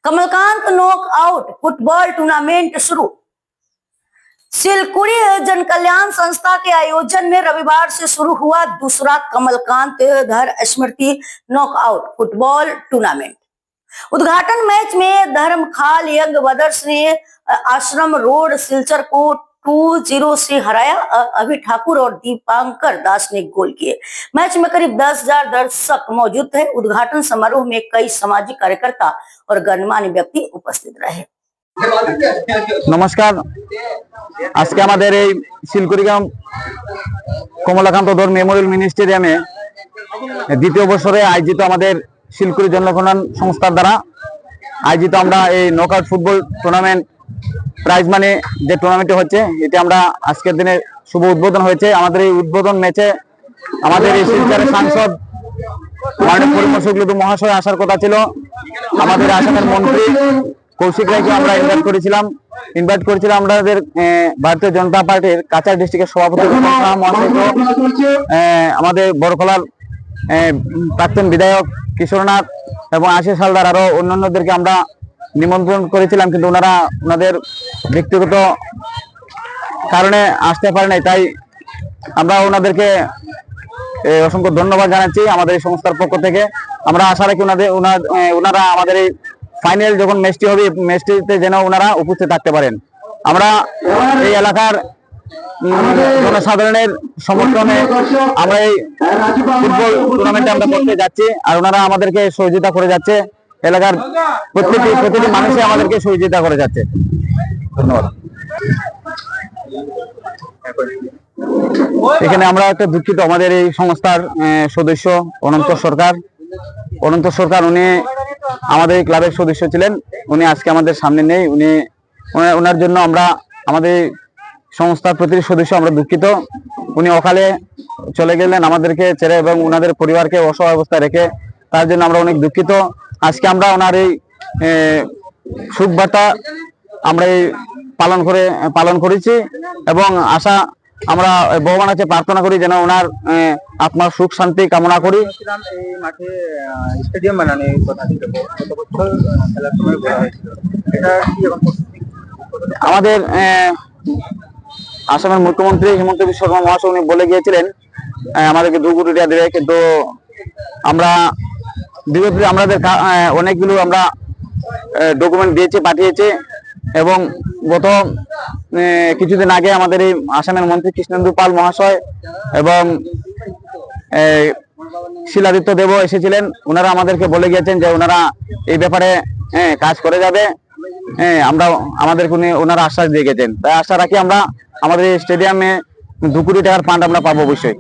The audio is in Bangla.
कमलकांत नॉकआउट फुटबॉल टूर्नामेंट शुरू। सिलकुड़ी जन कल्याण संस्था के आयोजन में रविवार से शुरू हुआ दूसरा कमलकांत धर स्मृति नॉकआउट फुटबॉल टूर्नामेंट। उद्घाटन मैच में धर्मखाल यंग ब्रदर्स ने आश्रम रोड सिलचर को 2-0 से हराया। अभि ठाकुर और दीपांकर दास ने गोल किए। मैच में करीब 10,000 दर्शक मौजूद थे। उद्घाटन समारोह में कई सामाजिक कार्यकर्ता और गणमान्य व्यक्ति उपस्थित रहे। नमस्कार, आज के हमारे सिलकुड़ीगाम कमलाकांत धर मेमोरियल मिनी स्टेडियमे द्वितीय बछरे आयोजित हमारे सिलकुड़ी जनकल्याण संस्थार द्वारा आयोजित नॉकआउट फुटबल टूर्नामेंट प्राइज मानी जो टूर्नामेंट होच्छे एटी आमरा आजकेर दिने शुभ उद्बोधन होयेछे। आमादेर एई उद्बोधन मैचे आमादेर एई शिलचरेर सांसद माननीय परिमल शुक्लदू महाशय आसार कथा छिलो। आमादेर आसामेर मंत्री कौशिक रायके आमरा इनभाइट करेছিলাম আমাদের भारतीय जनता पार्टीर काछाड़ डिस्ट्रिक्टेर सभापति महाशय आमादेर बड़खलार प्राक्तन विधायक किशोरनाथ एवं आशीष हालदार आरो अन्यान्यदेरके आमरा निमंत्रण करेছিলাম, কিন্তু ওনারা ওনাদের ব্যক্তিগত কারণে আসতে পারে নাই। তাই আমরা ওনাদেরকে অসংখ্য ধন্যবাদ জানাচ্ছি আমাদের এই সংস্থার পক্ষ থেকে। আমরা আশা রাখি ওনারা আমাদের এই ফাইনাল যখন ম্যাচটি হবে ম্যাচটিতে যেন ওনারা উপস্থিত থাকতে পারেন। আমরা এই এলাকার জনসাধারণের সমর্থনে আমরা এই ফুটবল টুর্নামেন্টে আমরা করতে যাচ্ছি, আর ওনারা আমাদেরকে সহযোগিতা করে যাচ্ছে। এলাকার প্রতিটি মানুষই আমাদেরকে সহযোগিতা করে যাচ্ছে। ধন্যবাদ। এখানে আমরা একটা দুঃখিত, আমাদের এই সংস্থার সদস্য অনন্ত সরকার উনি আমাদের এই ক্লাবের সদস্য ছিলেন, উনি আজকে আমাদের সামনে নেই। ওনার জন্য আমরা আমাদের সংস্থার প্রতিটি সদস্য আমরা দুঃখিত। উনি অকালে চলে গেলেন আমাদেরকে ছেড়ে এবং ওনাদের পরিবারকে অসহায় অবস্থায় রেখে, তার জন্য আমরা অনেক দুঃখিত। আজকে আমরা ওনার এই সুখ বার্তা আমরা পালন করেছি এবং আশা আমরা ভগবানের কাছে প্রার্থনা করি যেন ওনার আত্মার সুখ শান্তি কামনা করি। স্টেডিয়াম বানানোর কথা আমাদের আসামের মুখ্যমন্ত্রী হিমন্ত বিশ্ব শর্মা মহাশয় উনি বলে গিয়েছিলেন আমাদেরকে 2 কোটি টাকা দেবে, কিন্তু আমরা বিগত আমাদের অনেকগুলো আমরা ডকুমেন্ট দিয়েছি, পাঠিয়েছি এবং গত কিছুদিন আগে আমাদের এই আসামের মন্ত্রী কৃষ্ণেন্দু পাল মহাশয় এবং শিলাদিত্য দেব এসেছিলেন। ওনারা আমাদেরকে বলে গিয়েছেন যে ওনারা এই ব্যাপারে কাজ করে যাবে। আমরা আমাদেরকে ওনারা আশ্বাস দিয়ে গেছেন। তাই আশা রাখি আমরা আমাদের স্টেডিয়ামে 2 কোটি টাকার ফান্ড আমরা পাবো অবশ্যই।